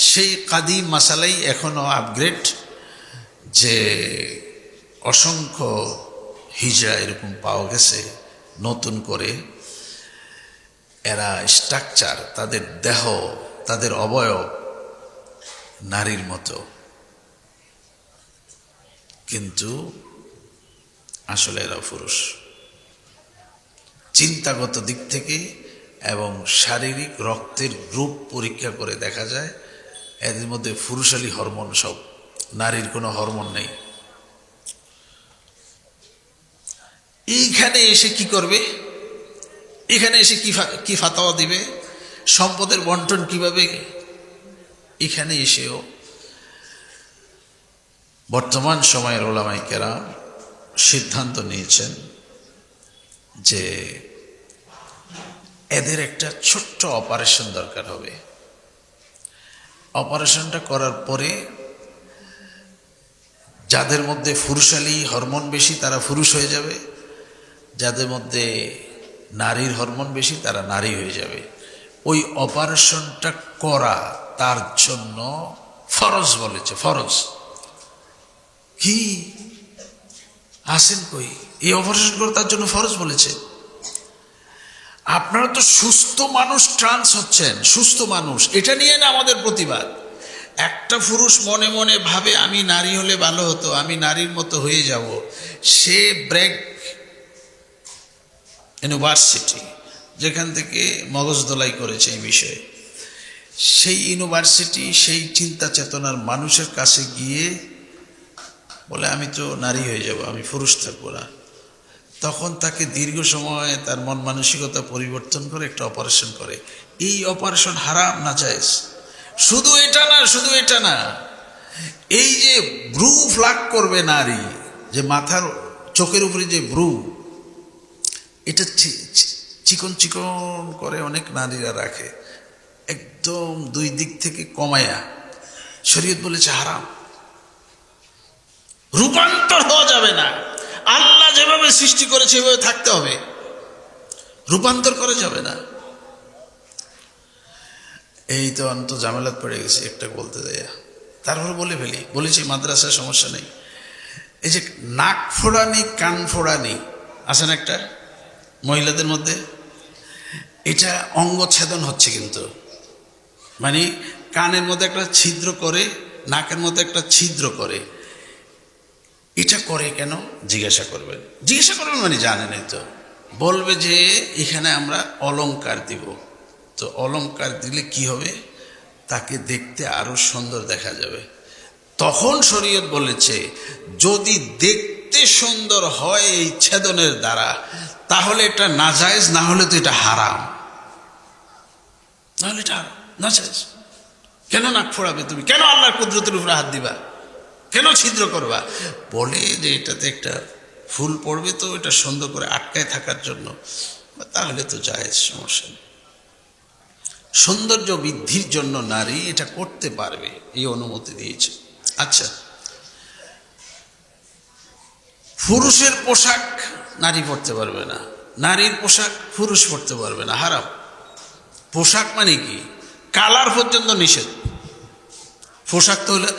Speaker 1: সেই কাদিম মাসালাই এখনো আপগ্রেড, যে অসংখ্য হিজড়া এরকম পাওয়া গেছে নতুন করে। এরা স্ট্রাকচার, তাদের দেহ, তাদের অবয়ব নারীর মতো, কিন্তু আসলে এরা পুরুষ। চিন্তাগত দিক থেকে এবং শারীরিক রক্তের গ্রুপ পরীক্ষা করে দেখা যায় এদের মধ্যে পুরুষালী হরমোন সব, নারীর কোনো হরমোন নেই। এইখানে এসে কি করবে? এখানে এসে কি ফাতোয়া দিবে? সম্পদের বন্টন কিভাবে? এখানে এসেও বর্তমান সময়ের উলামায়ে কেরাম সিদ্ধান্ত নিয়েছেন যে এদের একটা ছোট্ট অপারেশন দরকার হবে। অপারেশনটা করার পরে যাদের মধ্যে পুরুষালী হরমোন বেশি তারা পুরুষ হয়ে যাবে, যাদের মধ্যে নারীর হরমোন বেশি তারা নারী হয়ে যাবে। ওই অপারেশনটা করা তার জন্য ফরজ বলেছে। ফরজ কি আসেন কই? এই অপারেশন করে তার জন্য ফরজ বলেছে। আপনারা তো সুস্থ মানুষ ট্রান্স হচ্ছেন, সুস্থ মানুষ, এটা নিয়ে না আমাদের প্রতিবাদ। একটা পুরুষ মনে মনে ভাবে আমি নারী হলে ভালো হতো, আমি নারীর মতো হয়ে যাব, সে ব্র্যাক ইউনিভার্সিটি যেখান থেকে মগজ দোলাই করেছে এই বিষয়ে, সেই ইউনিভার্সিটি সেই চিন্তা চেতনার মানুষের কাছে গিয়ে বলে আমি তো নারী হয়ে যাব, আমি পুরুষ থাকবো না। তখন তাকে দীর্ঘ সময় তার মন মানসিকতা পরিবর্তন করে একটা অপারেশন করে। এই অপারেশন হারাম না জায়েজ? শুধু এটা না, শুধু এটা না, এই যে ব্রু ফ্লাক করবে নারী, যে মাথার চোখের উপরে যে ব্রু, এটা চিকন চিকন করে অনেক নারীরা রাখে, একদম দুই দিক থেকে কমায়া শরীয়ত বলেছে হারাম। রূপান্তর হওয়া যাবে না, আল্লাহ যেভাবে সৃষ্টি করেছে সেভাবে থাকতে হবে, রূপান্তর করা যাবে না। এই তো অন্ত ঝামেলাত পড়ে গেছে একটা বলতে দেয়া, তারপর বলে ফেলি, বলেছি মাদ্রাসার সমস্যা নেই। এই যে নাক ফোড়ানি কান ফোড়ানি আছে না একটা মহিলাদের মধ্যে, এটা অঙ্গছেদন হচ্ছে কিন্তু, মানে কানের মধ্যে একটা ছিদ্র করে, নাকের মধ্যে একটা ছিদ্র করে, এটা করে কেন জিজ্ঞাসা করবেন, জিজ্ঞাসা করবেন মানে জানেনই তো, বলবে যে এখানে আমরা অলংকার দিব, তো অলংকার দিলে কি হবে, তাকে দেখতে আরো সুন্দর দেখা যাবে। তখন শরীয়ত বলেছে যদি দেখতে সুন্দর হয় এই ছেদনের দ্বারা, তাহলে এটা নাজায়েজ, না হলে তো এটা হারাম, নাহলে এটা হারাম নাজায়েজ। কেন নাক ফোড়াবে তুমি, কেন আল্লাহর কুদরতের উপরে হাত দিবা, কেন ছিদ্র করবা? বলে যে এটাতে একটা ফুল পড়বে, তো এটা সুন্দর করে আটকায় থাকার জন্য, তাহলে তো জায়েজ, সমস্যা নেই। সৌন্দর্য বৃদ্ধির জন্য নারী এটা করতে পারবে, এই অনুমতি দিয়েছে। আচ্ছা, পুরুষের পোশাক নারী পরতে পারবে না, নারীর পোশাক পুরুষ পরতে পারবে না, হারাম। পোশাক মানে কি, কালার পর্যন্ত নিষেধ। পোশাক তো হলে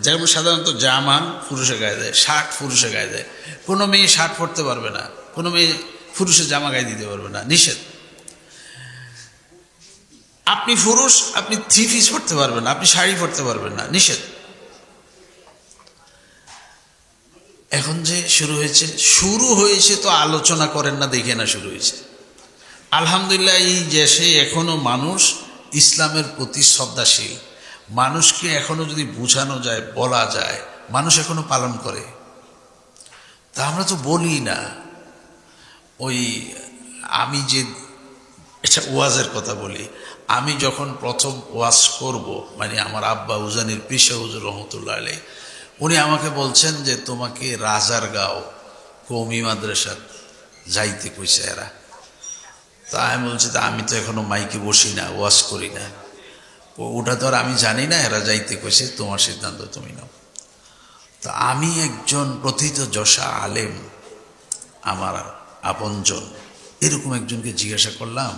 Speaker 1: যেমন সাধারণত জামা পুরুষের গায়ে দেয়, শার্ট পুরুষের গায়ে দেয়, কোনো মেয়ে শার্ট পরতে পারবে না, কোনো মেয়ে পুরুষের জামা গায়ে দিতে পারবে না, নিষেধ। আপনি পুরুষ, আপনি থ্রি পিস পরতে পারবেন না, আপনি শাড়ি পরতে পারবেন না, নিষেধ। এখন যে শুরু হয়েছে তো আলোচনা করেন না, দেখে না শুরু হয়েছে। আলহামদুলিল্লাহ, এই দেশে এখনো মানুষ ইসলামের প্রতি শ্রদ্ধাশীল, মানুষকে এখনো যদি বোঝানো যায়, বলা যায়, মানুষ এখনো পালন করে। তা আমরা তো বলি না। ওই আমি যে এটা ওয়াজের কথা বলি, আমি যখন প্রথম ওয়াজ করব, মানে আমার আব্বা উজানির পেশা হুজুর রহমতুল্লাহ আলাইহি, উনি আমাকে বলছেন যে তোমাকে রাজারগাঁও কওমি মাদ্রাসা যাইতে কইছে এরা। তা আমি বলছি, তা আমি তো এখনো মাইকে বসি না, ওয়াজ করি না, ওটা তো আর আমি জানি না, এরা যাইতে কইছে, তোমার সিদ্ধান্ত তুমি নাও। তা আমি একজন প্রথিত যশা আলেম, আমার আপনজন, এরকম একজনকে জিজ্ঞাসা করলাম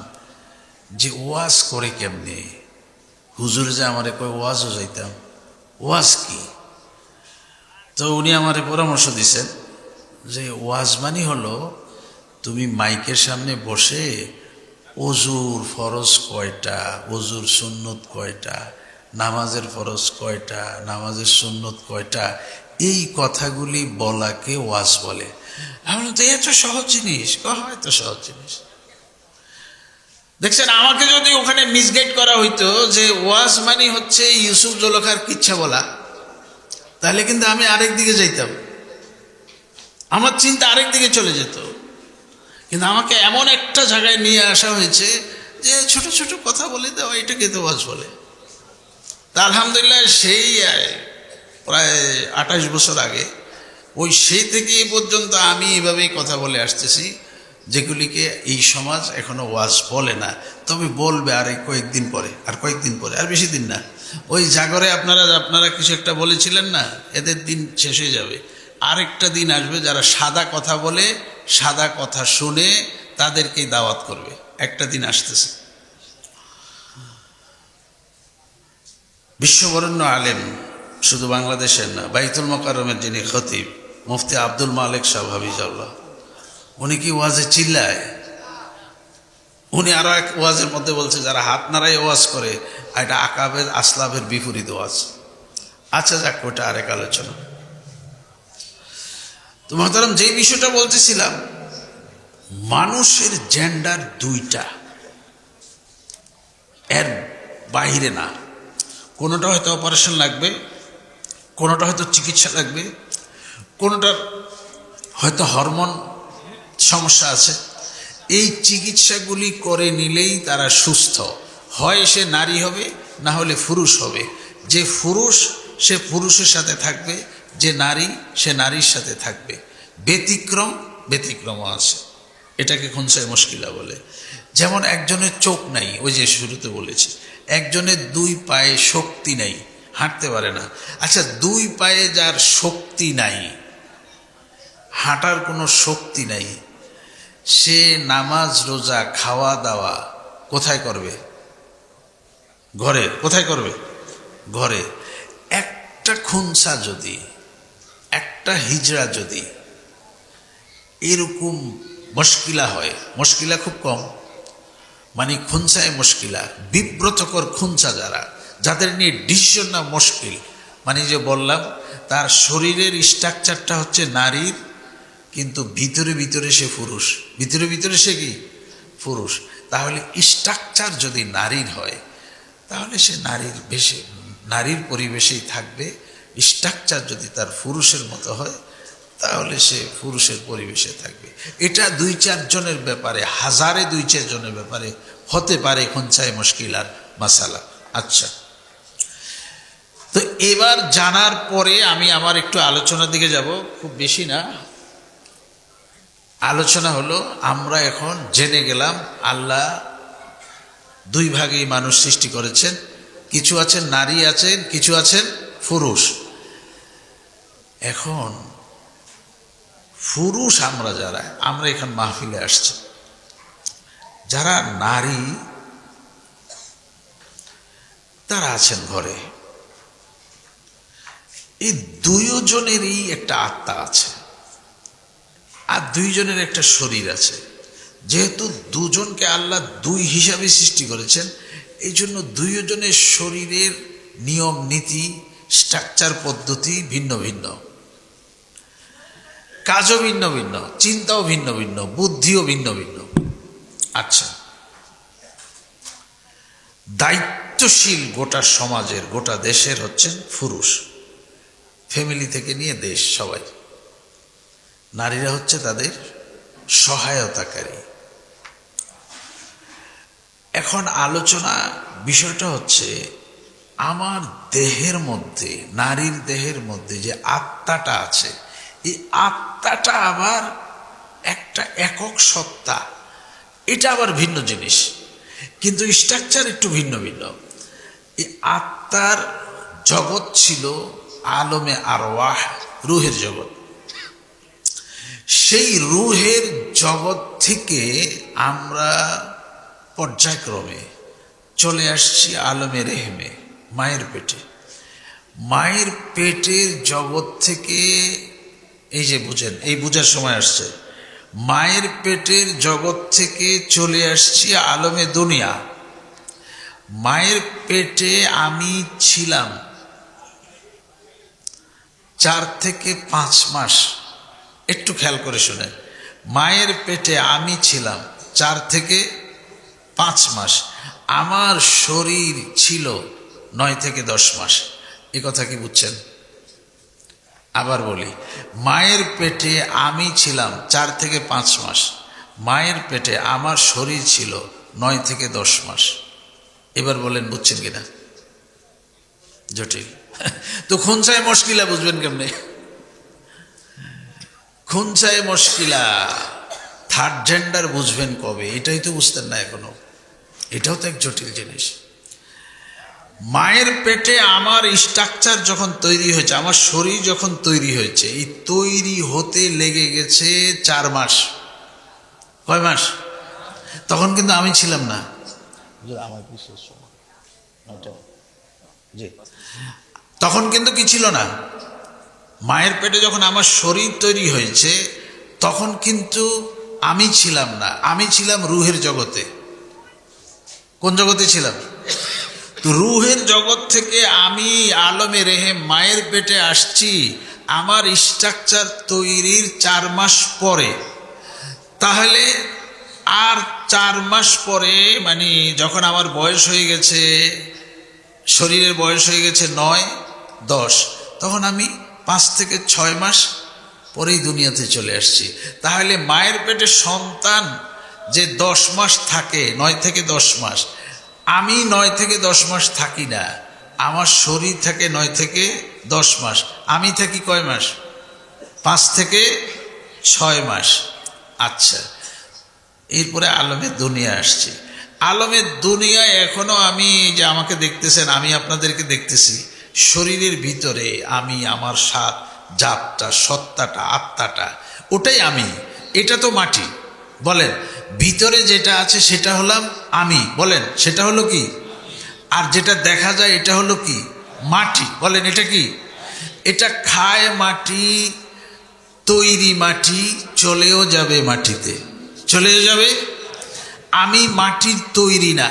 Speaker 1: যে ওয়াজ করে কেমনে? হুজুর যে আমারে কয় ওয়াজও যাইতাম, ওয়াজ কি? তো উনি আমারে পরামর্শ দিছেন যে ওয়াজ মানে হলো তুমি মাইকের সামনে বসে ওজুর ফরজ কয়টা, ওজুর সুন্নত কয়টা, নামাজের ফরজ কয়টা, নামাজের সুন্নত কয়টা, এই কথাগুলি বলাকে ওয়াজ বলে। আমি তো এত সহজ জিনিস, হয়তো সহজ জিনিস। দেখছেন, আমাকে যদি ওখানে মিসগাইড করা হইতো যে ওয়াজ মানে হচ্ছে ইউসুফ জুলেখার কিচ্ছা বলা, তাহলে কিন্তু আমি আরেক দিকে যাইতাম, আমার চিন্তা আরেক দিকে চলে যেত। কিন্তু আমাকে এমন একটা জায়গায় নিয়ে আসা হয়েছে যে ছোট ছোট কথা বলে দেওয়া, এটাকে তো ওয়াজ বলে। তা আলহামদুলিল্লাহ, সেই প্রায় 28 বছর আগে, সেই থেকে এই পর্যন্ত আমি এভাবেই কথা বলে আসতেছি, যেগুলিকে এই সমাজ এখনো ওয়াজ বলে না, তবে বলবে আর কয়েকদিন পরে, আর কয়েকদিন পরে, আর বেশি দিন না। ওই জাগরে আপনারা কিছু একটা বলেছিলেন না, এদের দিন শেষ হয়ে যাবে। আরেকটা দিন আসবে যারা সাদা কথা বলে, সাদা কথা শুনে তাদেরকেই দাওয়াত করবে, একটা দিন আসতেছে। বিশ্ববরেণ্য আলেম, শুধু বাংলাদেশের না, বাইতুল মোকাররমের যিনি খতিব মুফতি আব্দুল মালিক সাহেব হাফিজাহুল্লাহ, উনি কি ওয়াজে চিল্লায়? উনি আরো এক ওয়াজের মধ্যে বলছে যারা হাত নাড়াই ওয়াজ করে এটা আকাবের আসলাবের বিপরীত ওয়াজ। আচ্ছা যাক, ওটা আরেক আলোচনা। তো মহতারাম, যে বিষয়টা বলতেছিলাম, মানুষের জেন্ডার দুইটা, এর বাইরে না। কোনোটা হয়তো অপারেশন লাগবে, কোনোটা হয়তো চিকিৎসা লাগবে, কোনোটার হয়তো হরমোন সমস্যা আছে। এই চিকিৎসাগুলি করে নিলেই তারা সুস্থ হয়। সে নারী হবে, না হলে পুরুষ হবে। যে পুরুষ সে পুরুষের সাথে থাকবে, যে নারী সে নারীর সাথে থাকবে। ব্যতিক্রমও আছে। এটাকে খুনসাই মুশকিলা বলে। যেমন একজনের চোখ নাই, ওই যে শুরুতে বলেছি, একজনের দুই পায়ে শক্তি নাই, হাঁটতে পারে না। আচ্ছা, দুই পায়ে যার শক্তি নাই, হাঁটার কোনো শক্তি নাই, সে নামাজ রোজা খাওয়া দাওয়া কোথায় করবে? ঘরে। কোথায় করবে? ঘরে। একটা খুনসা যদি, একটা হিজড়া যদি এরকম মুশকিলা হয়, মুশকিলা খুব কম, মানে খুনসায় মুশকিলা, বিব্রতকর খুনসা যারা, যাদের নিয়ে ডিসিশন না মুশকিল, মানে যে বললাম তার শরীরের স্ট্রাকচারটা হচ্ছে নারীর, কিন্তু ভিতরে ভিতরে সে পুরুষ, ভিতরে ভিতরে সে কি পুরুষ। তাহলে স্ট্রাকচার যদি নারীর হয়, তাহলে সে নারীর পরিবেশেই থাকবে। স্ট্রাকচার যদি তার পুরুষের মতো হয়, তাহলে সে পুরুষের পরিবেশে থাকবে। এটা 2-4 জনের ব্যাপারে, হাজারে 2-4 জনের ব্যাপারে হতে পারে খুনসাই মুশকিলার মাসালা। আচ্ছা, তো এবার জানার পরে আমি আমার একটু আলোচনার দিকে যাব, খুব বেশি না। আলোচনা হলো, আমরা এখন জেনে গেলাম আল্লাহ 2 ভাগেই মানুষ সৃষ্টি করেছেন। কিছু আছেন নারী আছেন, কিছু আছেন পুরুষ। এখন পুরুষ আমরা এখন মাহফিলে আসছি, যারা নারী তারা আছেন ঘরে। এই 2 জনেরই একটা আত্মা আছে, আর 2 জনের একটা শরীর আছে। যেহেতু 2 জনকে আল্লাহ 2 হিসাবে সৃষ্টি করেছেন, এই জন্য 2 জনের শরীরের নিয়ম নীতি, স্ট্রাকচার পদ্ধতি ভিন্ন ভিন্ন, কাজও ভিন্ন ভিন্ন, চিন্তাও ভিন্ন ভিন্ন, বুদ্ধিও ভিন্ন ভিন্ন। আচ্ছা, দায়িত্বশীল গোটা সমাজের, গোটা দেশের হচ্ছেন পুরুষ, ফ্যামিলি থেকে নিয়ে দেশ সবাই। নারীরা হচ্ছে তাদের সহায়তাকারী। এখন আলোচনা বিষয়টা হচ্ছে, আমার দেহের মধ্যে, নারীর দেহের মধ্যে যে আত্মাটা আছে, এই আত্মাটা আবার একটা একক সত্তা। এটা আবার ভিন্ন জিনিস, কিন্তু স্ট্রাকচার একটু ভিন্ন ভিন্ন। এই আত্মার জগৎ ছিল আলমে আরওয়াহ, রুহের জগৎ। সেই রুহের জগৎ থেকে আমরা পর্যায়ক্রমে চলে আসছি আলমে রেহমে, মায়ের পেটে। মায়ের পেটের জগৎ থেকে, এই যে বুঝেন, এই বুঝার সময় আসছে, মায়ের পেটের জগৎ থেকে চলে আসছি আলমে দুনিয়া। মায়ের পেটে আমি ছিলাম 4 থেকে 5 মাস। একটু খেয়াল করে শুনেন, মায়ের পেটে আমি ছিলাম 4 থেকে 5 মাস। আমার শরীর ছিল 9 থেকে 10 মাস। এ কথা কি বুঝছেন? আবার বলি, মায়ের পেটে আমি ছিলাম 4 থেকে 5 মাস। মায়ের পেটে আমার শরীর ছিল 9 থেকে 10 মাস। এবার বলেন বুঝছেন কিনা? জটিল। তো খুনসায় মুশকিলা বুঝবেন কেমনে? খুনসায় মুশকিলা, থার্ড জেন্ডার বুঝবেন কবে? এটাই তো বুঝতেন না এখনো। এটাও তো এক জটিল জিনিস। মায়ের পেটে আমার স্ট্রাকচার যখন তৈরি হয়েছে, আমার শরীর যখন তৈরি হয়েছে, এই তৈরি হতে লেগে গেছে 4 মাস। কয় মাস? তখন কিন্তু আমি ছিলাম না। তখন কিন্তু কি ছিল না? মায়ের পেটে যখন আমার শরীর তৈরি হয়েছে, তখন কিন্তু আমি ছিলাম না। আমি ছিলাম রুহের জগতে। কোন জগতে ছিলাম? তো রুহের জগৎ থেকে আমি আলমে রেহেম মায়ের পেটে আসছি আমার স্ট্রাকচার তৈরির 4 মাস পরে। তাহলে আর 4 মাস পরে, মানে যখন আমার বয়স হয়ে গেছে, শরীরের বয়স হয়ে গেছে 9, 10, তখন আমি 5 থেকে 6 মাস পরেই দুনিয়াতে চলে আসছি। তাহলে মায়ের পেটে সন্তান যে 10 মাস থাকে, 9 থেকে 10 মাস, আমি 9 থেকে 10 মাস থাকি না, আমার শরীর থাকে 9 থেকে 10 মাস। আমি থাকি কয় মাস? 5 থেকে 6 মাস। আচ্ছা, এরপরে আলমের দুনিয়া আসছে। আলমের দুনিয়ায় এখনো আমি, যে আমাকে দেখতেছেন, আমি আপনাদেরকে দেখতেছি, শরীরের ভিতরে আমি, আমার সাত জাতটা, সত্তাটা, আত্মাটা, ওটাই আমি। এটা তো মাটি, বলেন। ভিতরে যেটা আছে সেটা হলাম আমি, বলেন। সেটা হলো কি? আর যেটা দেখা যায় এটা হলো কি? মাটি, বলেন। এটা কি? এটা খায় মাটি, তৈরি মাটি, চলেও যাবে মাটিতে, চলে যাবে। আমি মাটির তৈরি না,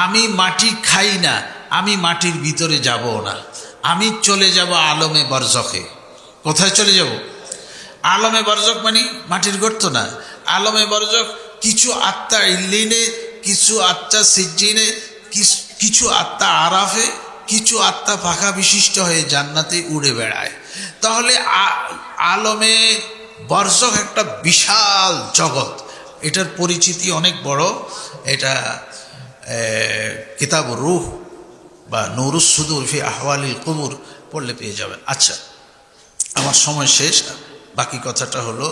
Speaker 1: আমি মাটি খাই না, আমি মাটির ভিতরে যাব না, আমি চলে যাব আলমে বরজখে। কোথায় চলে যাব? আলমে বরজখ মানে মাটির গর্ত না। আলমে বরজখ কিছু আত্মা ইল্লিনে, কিছু আত্মা সিজ্জিনে, কিছু আত্মা আরাফে, কিছু আত্মা পাখা বিশিষ্ট হয়ে জান্নাতে উড়ে বেড়ায়। তাহলে আলমে বরজখ একটা বিশাল জগৎ, এটার পরিচিতি অনেক বড়। এটা কিতাব রূহ বা নুরুস সুদূর ফি আহওয়ালিল কুবুর পড়লে পেয়ে যাবেন। আচ্ছা, আমার সময় শেষ। বাকি কথাটা হলো,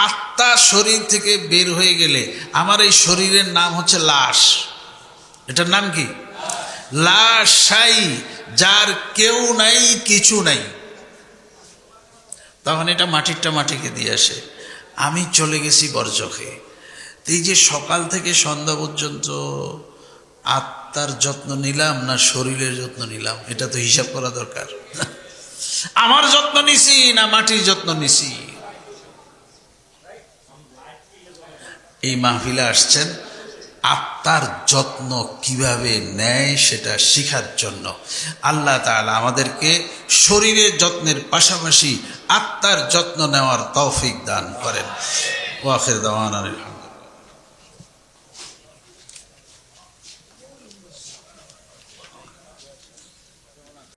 Speaker 1: আত্মা শরীর থেকে বের হয়ে গেলে আমার এই শরীরের নাম হচ্ছে লাশ। এটার নাম কি? লাশাই, যার কেউ নাই, কিছু নাই। তখন এটা মাটিরটা মাটিকে দিয়ে আসে। আমি চলে গেছি বরজখে। এই যে সকাল থেকে সন্ধ্যা পর্যন্ত আত্মার যত্ন নিলাম না শরীরের যত্ন নিলাম, এটা তো হিসাব করা দরকার। আমার যত্ন নিছি না মাটির যত্ন নিছি? এই মাহফিলে আসছেন আত্মার যত্ন কিভাবে নেয় সেটা শিখার জন্য। আল্লাহ তাআলা আমাদেরকে শরীরের যত্নের পাশাপাশি আত্মার যত্ন নেওয়ার তৌফিক দান করেন। ওয়া আখির দাওয়ানা।